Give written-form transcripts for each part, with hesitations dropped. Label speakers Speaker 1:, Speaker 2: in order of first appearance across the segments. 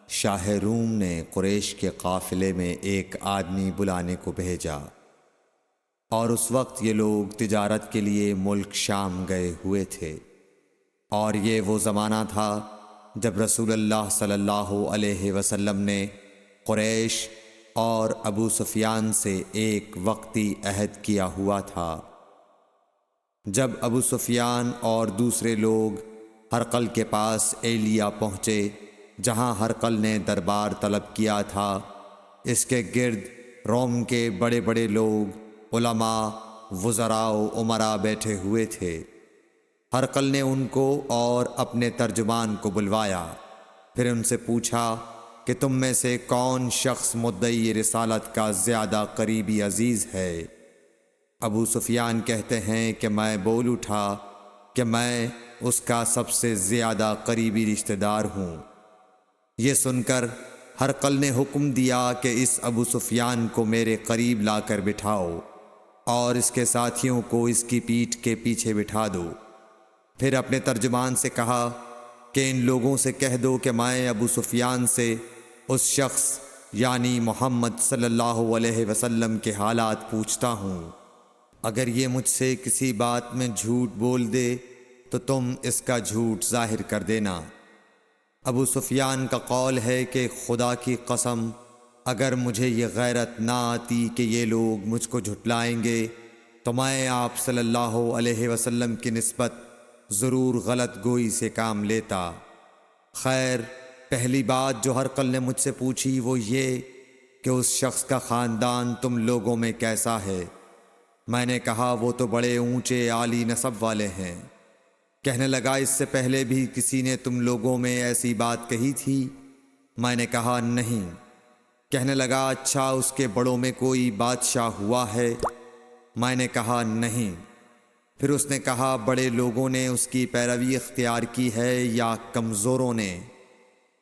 Speaker 1: شاہ روم نے قریش کے قافلے میں ایک آدمی بلانے کو بھیجا، اور اس وقت یہ لوگ تجارت کے لیے ملک شام گئے ہوئے تھے، اور یہ وہ زمانہ تھا جب رسول اللہ صلی اللہ علیہ وسلم نے قریش اور ابو سفیان سے ایک وقتی عہد کیا ہوا تھا۔ جب ابو سفیان اور دوسرے لوگ ہرقل کے پاس ایلیا پہنچے جہاں ہرقل نے دربار طلب کیا تھا، اس کے گرد روم کے بڑے بڑے لوگ، علماء، وزراء و امراء بیٹھے ہوئے تھے۔ ہرقل نے ان کو اور اپنے ترجمان کو بلوایا، پھر ان سے پوچھا کہ تم میں سے کون شخص مدعی رسالت کا زیادہ قریبی عزیز ہے؟ ابو سفیان کہتے ہیں کہ میں بول اٹھا کہ میں اس کا سب سے زیادہ قریبی رشتہ دار ہوں۔ یہ سن کر ہرقل نے حکم دیا کہ اس ابو سفیان کو میرے قریب لا کر بٹھاؤ اور اس کے ساتھیوں کو اس کی پیٹھ کے پیچھے بٹھا دو۔ پھر اپنے ترجمان سے کہا کہ ان لوگوں سے کہہ دو کہ میں ابو سفیان سے اس شخص یعنی محمد صلی اللہ علیہ وسلم کے حالات پوچھتا ہوں، اگر یہ مجھ سے کسی بات میں جھوٹ بول دے تو تم اس کا جھوٹ ظاہر کر دینا۔ ابو سفیان کا قول ہے کہ خدا کی قسم اگر مجھے یہ غیرت نہ آتی کہ یہ لوگ مجھ کو جھٹلائیں گے تو میں آپ صلی اللہ علیہ وسلم کی نسبت ضرور غلط گوئی سے کام لیتا۔ خیر، پہلی بات جو ہرقل نے مجھ سے پوچھی وہ یہ کہ اس شخص کا خاندان تم لوگوں میں کیسا ہے؟ میں نے کہا وہ تو بڑے اونچے عالی نسب والے ہیں۔ کہنے لگا اس سے پہلے بھی کسی نے تم لوگوں میں ایسی بات کہی تھی؟ میں نے کہا نہیں۔ کہنے لگا اچھا اس کے بڑوں میں کوئی بادشاہ ہوا ہے؟ میں نے کہا نہیں۔ پھر اس نے کہا بڑے لوگوں نے اس کی پیروی اختیار کی ہے یا کمزوروں نے؟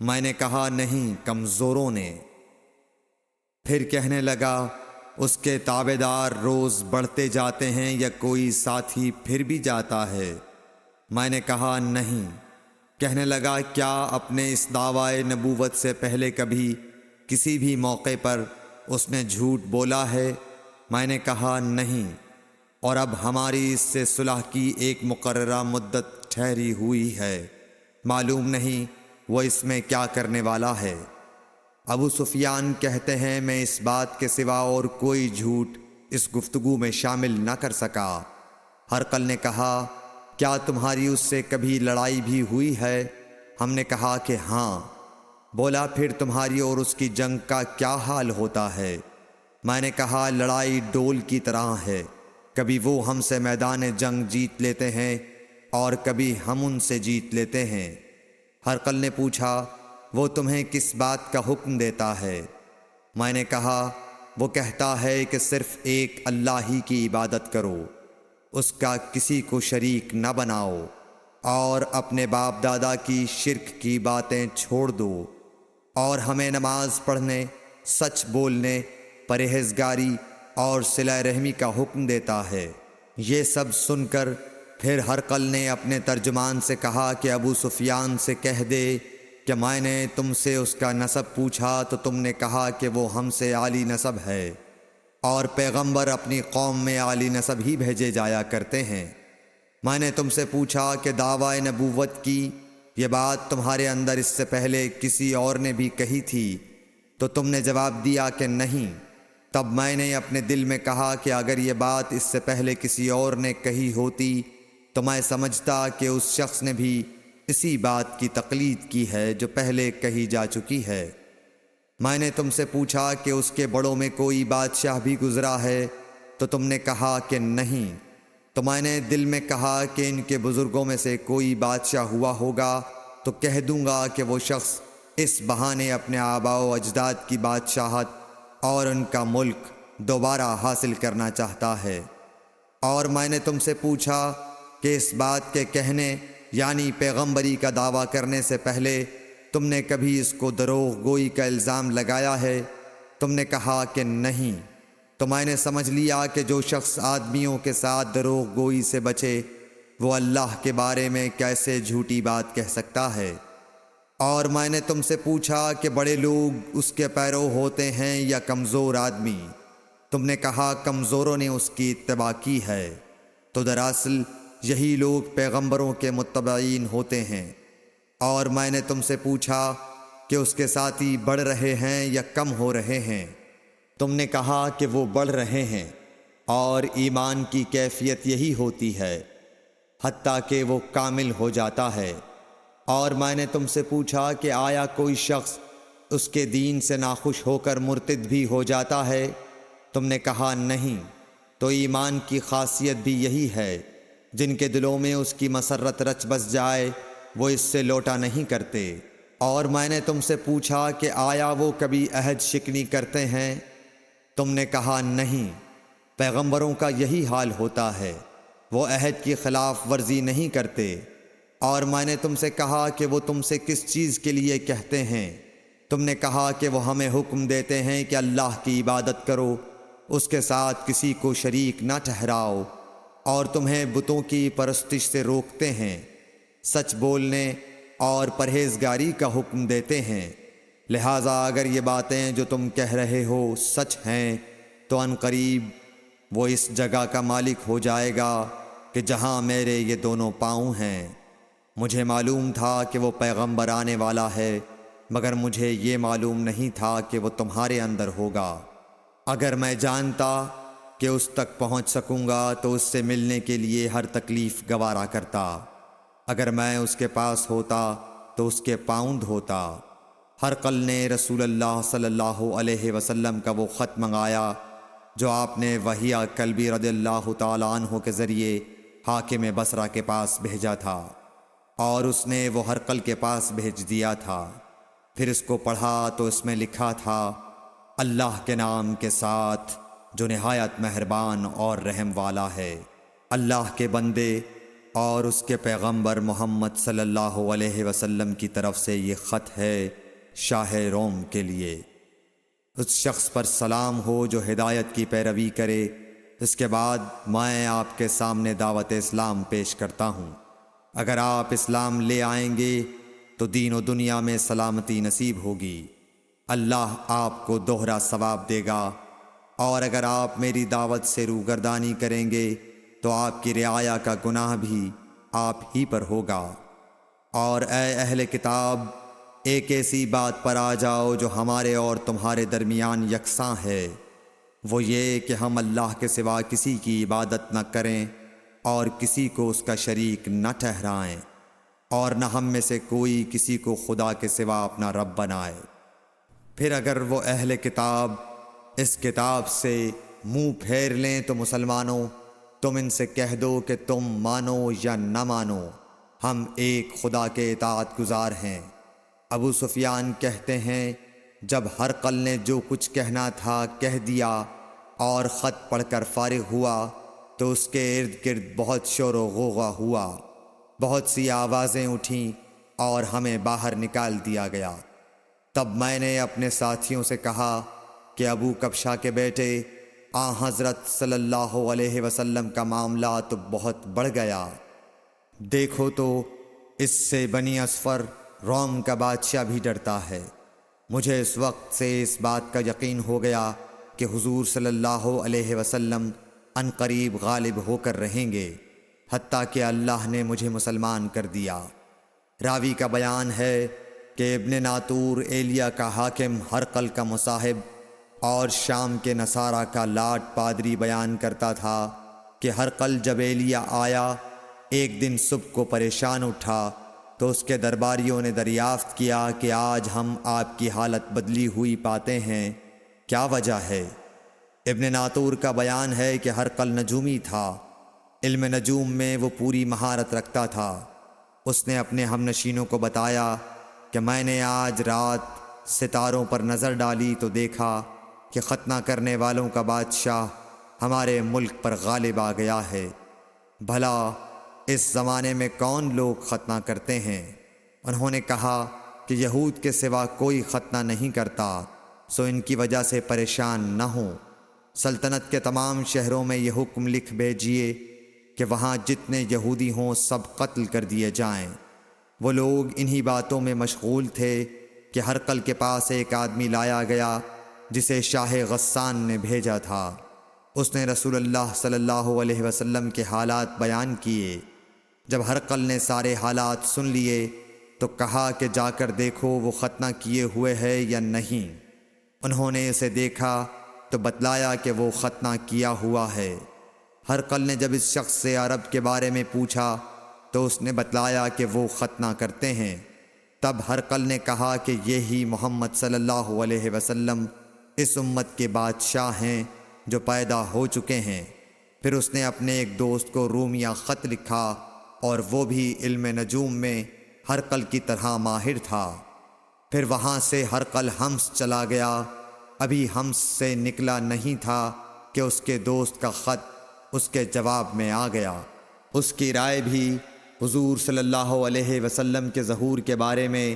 Speaker 1: میں نے کہا نہیں، کمزوروں نے۔ پھر کہنے لگا اس کے تابعدار روز بڑھتے جاتے ہیں یا کوئی ساتھی پھر بھی جاتا ہے؟ میں نے کہا نہیں۔ کہنے لگا کیا اپنے اس دعوی نبوت سے پہلے کبھی کسی بھی موقع پر اس نے جھوٹ بولا ہے؟ میں نے کہا نہیں، اور اب ہماری اس سے صلح کی ایک مقررہ مدت ٹھہری ہوئی ہے، معلوم نہیں وہ اس میں کیا کرنے والا ہے۔ ابو سفیان کہتے ہیں میں اس بات کے سوا اور کوئی جھوٹ اس گفتگو میں شامل نہ کر سکا۔ ہرقل نے کہا کیا تمہاری اس سے کبھی لڑائی بھی ہوئی ہے؟ ہم نے کہا کہ ہاں۔ بولا پھر تمہاری اور اس کی جنگ کا کیا حال ہوتا ہے؟ میں نے کہا لڑائی ڈول کی طرح ہے، کبھی وہ ہم سے میدان جنگ جیت لیتے ہیں اور کبھی ہم ان سے جیت لیتے ہیں۔ ہرقل نے پوچھا وہ تمہیں کس بات کا حکم دیتا ہے؟ میں نے کہا وہ کہتا ہے کہ صرف ایک اللہ ہی کی عبادت کرو، اس کا کسی کو شریک نہ بناؤ، اور اپنے باپ دادا کی شرک کی باتیں چھوڑ دو، اور ہمیں نماز پڑھنے، سچ بولنے، پرہیزگاری اور صلہ رحمی کا حکم دیتا ہے۔ یہ سب سن کر پھر ہرقل نے اپنے ترجمان سے کہا کہ ابو سفیان سے کہہ دے کہ میں نے تم سے اس کا نسب پوچھا تو تم نے کہا کہ وہ ہم سے عالی نسب ہے، اور پیغمبر اپنی قوم میں عالی نسب ہی بھیجے جایا کرتے ہیں۔ میں نے تم سے پوچھا کہ دعوی نبوت کی یہ بات تمہارے اندر اس سے پہلے کسی اور نے بھی کہی تھی تو تم نے جواب دیا کہ نہیں۔ تب میں نے اپنے دل میں کہا کہ اگر یہ بات اس سے پہلے کسی اور نے کہی ہوتی تو میں سمجھتا کہ اس شخص نے بھی اسی بات کی تقلید کی ہے جو پہلے کہی جا چکی ہے۔ میں نے تم سے پوچھا کہ اس کے بڑوں میں کوئی بادشاہ بھی گزرا ہے تو تم نے کہا کہ نہیں۔ تو میں نے دل میں کہا کہ ان کے بزرگوں میں سے کوئی بادشاہ ہوا ہوگا تو کہہ دوں گا کہ وہ شخص اس بہانے اپنے آباء و اجداد کی بادشاہت اور ان کا ملک دوبارہ حاصل کرنا چاہتا ہے۔ اور میں نے تم سے پوچھا کہ اس بات کے کہنے یعنی پیغمبری کا دعویٰ کرنے سے پہلے تم نے کبھی اس کو دروغ گوئی کا الزام لگایا ہے؟ تم نے کہا کہ نہیں۔ تو میں نے سمجھ لیا کہ جو شخص آدمیوں کے ساتھ دروغ گوئی سے بچے وہ اللہ کے بارے میں کیسے جھوٹی بات کہہ سکتا ہے۔ اور میں نے تم سے پوچھا کہ بڑے لوگ اس کے پیرو ہوتے ہیں یا کمزور آدمی؟ تم نے کہا کمزوروں نے اس کی اتباع کی ہے۔ تو دراصل یہی لوگ پیغمبروں کے متبعین ہوتے ہیں۔ اور میں نے تم سے پوچھا کہ اس کے ساتھی بڑھ رہے ہیں یا کم ہو رہے ہیں؟ تم نے کہا کہ وہ بڑھ رہے ہیں، اور ایمان کی کیفیت یہی ہوتی ہے حتیٰ کہ وہ کامل ہو جاتا ہے۔ اور میں نے تم سے پوچھا کہ آیا کوئی شخص اس کے دین سے ناخوش ہو کر مرتد بھی ہو جاتا ہے؟ تم نے کہا نہیں۔ تو ایمان کی خاصیت بھی یہی ہے، جن کے دلوں میں اس کی مسرت رچ بس جائے وہ اس سے لوٹا نہیں کرتے۔ اور میں نے تم سے پوچھا کہ آیا وہ کبھی عہد شکنی کرتے ہیں؟ تم نے کہا نہیں۔ پیغمبروں کا یہی حال ہوتا ہے، وہ عہد کی خلاف ورزی نہیں کرتے۔ اور میں نے تم سے کہا کہ وہ تم سے کس چیز کے لیے کہتے ہیں؟ تم نے کہا کہ وہ ہمیں حکم دیتے ہیں کہ اللہ کی عبادت کرو، اس کے ساتھ کسی کو شریک نہ ٹھہراؤ، اور تمہیں بتوں کی پرستش سے روکتے ہیں، سچ بولنے اور پرہیزگاری کا حکم دیتے ہیں۔ لہٰذا اگر یہ باتیں جو تم کہہ رہے ہو سچ ہیں تو ان قریب وہ اس جگہ کا مالک ہو جائے گا کہ جہاں میرے یہ دونوں پاؤں ہیں۔ مجھے معلوم تھا کہ وہ پیغمبر آنے والا ہے، مگر مجھے یہ معلوم نہیں تھا کہ وہ تمہارے اندر ہوگا۔ اگر میں جانتا کہ اس تک پہنچ سکوں گا تو اس سے ملنے کے لیے ہر تکلیف گوارا کرتا۔ اگر میں اس کے پاس ہوتا تو اس کے پاؤں دھوتا۔ ہرقل نے رسول اللہ صلی اللہ علیہ وسلم کا وہ خط منگایا جو آپ نے وحیہ کلبی رضی اللہ تعالیٰ عنہ کے ذریعے حاکم بصرہ کے پاس بھیجا تھا، اور اس نے وہ ہرقل کے پاس بھیج دیا تھا۔ پھر اس کو پڑھا تو اس میں لکھا تھا، اللہ کے نام کے ساتھ جو نہایت مہربان اور رحم والا ہے۔ اللہ کے بندے اور اس کے پیغمبر محمد صلی اللہ علیہ وسلم کی طرف سے یہ خط ہے شاہ روم کے لیے۔ اس شخص پر سلام ہو جو ہدایت کی پیروی کرے۔ اس کے بعد میں آپ کے سامنے دعوت اسلام پیش کرتا ہوں۔ اگر آپ اسلام لے آئیں گے تو دین و دنیا میں سلامتی نصیب ہوگی، اللہ آپ کو دوہرا ثواب دے گا۔ اور اگر آپ میری دعوت سے روگردانی کریں گے تو آپ کی رعایا کا گناہ بھی آپ ہی پر ہوگا۔ اور اے اہل کتاب، ایک ایسی بات پر آ جاؤ جو ہمارے اور تمہارے درمیان یکساں ہے، وہ یہ کہ ہم اللہ کے سوا کسی کی عبادت نہ کریں اور کسی کو اس کا شریک نہ ٹھہرائیں، اور نہ ہم میں سے کوئی کسی کو خدا کے سوا اپنا رب بنائے۔ پھر اگر وہ اہل کتاب اس کتاب سے منہ پھیر لیں تو مسلمانوں، تم ان سے کہہ دو کہ تم مانو یا نہ مانو، ہم ایک خدا کے اطاعت گزار ہیں۔ ابو سفیان کہتے ہیں، جب ہرقل نے جو کچھ کہنا تھا کہہ دیا اور خط پڑھ کر فارغ ہوا تو اس کے ارد گرد بہت شور و غوغا ہوا، بہت سی آوازیں اٹھیں اور ہمیں باہر نکال دیا گیا۔ تب میں نے اپنے ساتھیوں سے کہا کہ ابو کبشہ کے بیٹے حضرت صلی اللہ علیہ وسلم کا معاملہ تو بہت بڑھ گیا۔ دیکھو تو اس سے بنی اصفر روم کا بادشاہ بھی ڈرتا ہے۔ مجھے اس وقت سے اس بات کا یقین ہو گیا کہ حضور صلی اللہ علیہ وسلم ان قریب غالب ہو کر رہیں گے، حتیٰ کہ اللہ نے مجھے مسلمان کر دیا۔ راوی کا بیان ہے کہ ابن ناطور ایلیا کا حاکم ہرقل کا مصاحب اور شام کے نصارہ کا لاٹ پادری بیان کرتا تھا کہ ہرقل جب ایلیا آیا ایک دن صبح کو پریشان اٹھا تو اس کے درباریوں نے دریافت کیا کہ آج ہم آپ کی حالت بدلی ہوئی پاتے ہیں، کیا وجہ ہے؟ ابن ناطور کا بیان ہے کہ ہرقل نجومی تھا، علم نجوم میں وہ پوری مہارت رکھتا تھا۔ اس نے اپنے ہم نشینوں کو بتایا کہ میں نے آج رات ستاروں پر نظر ڈالی تو دیکھا کہ ختنہ کرنے والوں کا بادشاہ ہمارے ملک پر غالب آ گیا ہے۔ بھلا اس زمانے میں کون لوگ ختنہ کرتے ہیں؟ انہوں نے کہا کہ یہود کے سوا کوئی ختنہ نہیں کرتا، سو ان کی وجہ سے پریشان نہ ہوں۔ سلطنت کے تمام شہروں میں یہ حکم لکھ بھیجیے کہ وہاں جتنے یہودی ہوں سب قتل کر دیے جائیں۔ وہ لوگ انہی باتوں میں مشغول تھے کہ ہرقل کے پاس ایک آدمی لایا گیا جسے شاہ غسان نے بھیجا تھا۔ اس نے رسول اللہ صلی اللہ علیہ وسلم کے حالات بیان کیے۔ جب ہرقل نے سارے حالات سن لیے تو کہا کہ جا کر دیکھو وہ ختنہ کیے ہوئے ہے یا نہیں۔ انہوں نے اسے دیکھا تو بتلایا کہ وہ ختنہ کیا ہوا ہے۔ ہرقل نے جب اس شخص سے عرب کے بارے میں پوچھا تو اس نے بتلایا کہ وہ ختنہ کرتے ہیں۔ تب ہرقل نے کہا کہ یہی محمد صلی اللہ علیہ وسلم اس امت کے بادشاہ ہیں جو پیدا ہو چکے ہیں۔ پھر اس نے اپنے ایک دوست کو رومیہ خط لکھا اور وہ بھی علم نجوم میں ہرقل کی طرح ماہر تھا۔ پھر وہاں سے ہرقل حمص چلا گیا۔ ابھی حمص سے نکلا نہیں تھا کہ اس کے دوست کا خط اس کے جواب میں آ گیا۔ اس کی رائے بھی حضور صلی اللہ علیہ وسلم کے ظہور کے بارے میں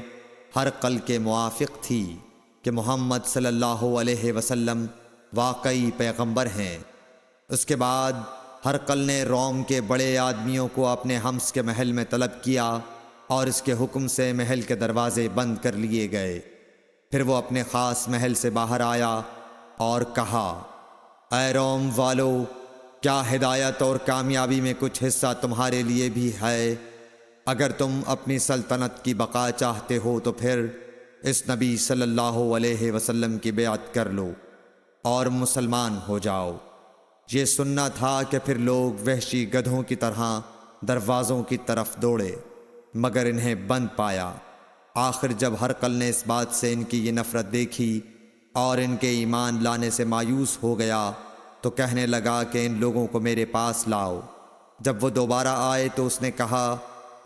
Speaker 1: ہرقل کے موافق تھی کہ محمد صلی اللہ علیہ وسلم واقعی پیغمبر ہیں۔ اس کے بعد ہرقل نے روم کے بڑے آدمیوں کو اپنے حمص کے محل میں طلب کیا اور اس کے حکم سے محل کے دروازے بند کر لیے گئے۔ پھر وہ اپنے خاص محل سے باہر آیا اور کہا، اے روم والو، کیا ہدایت اور کامیابی میں کچھ حصہ تمہارے لیے بھی ہے؟ اگر تم اپنی سلطنت کی بقا چاہتے ہو تو پھر اس نبی صلی اللہ علیہ وسلم کی بیعت کر لو اور مسلمان ہو جاؤ۔ یہ سننا تھا کہ پھر لوگ وحشی گدھوں کی طرح دروازوں کی طرف دوڑے مگر انہیں بند پایا۔ آخر جب ہرقل نے اس بات سے ان کی یہ نفرت دیکھی اور ان کے ایمان لانے سے مایوس ہو گیا تو کہنے لگا کہ ان لوگوں کو میرے پاس لاؤ۔ جب وہ دوبارہ آئے تو اس نے کہا،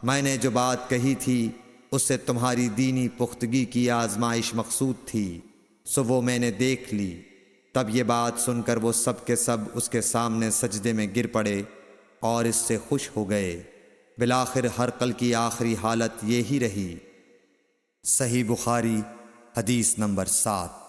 Speaker 1: میں نے جو بات کہی تھی اس سے تمہاری دینی پختگی کی آزمائش مقصود تھی، سو وہ میں نے دیکھ لی۔ تب یہ بات سن کر وہ سب کے سب اس کے سامنے سجدے میں گر پڑے اور اس سے خوش ہو گئے۔ بالآخر ہرقل کی آخری حالت یہی رہی۔ صحیح بخاری حدیث نمبر 7۔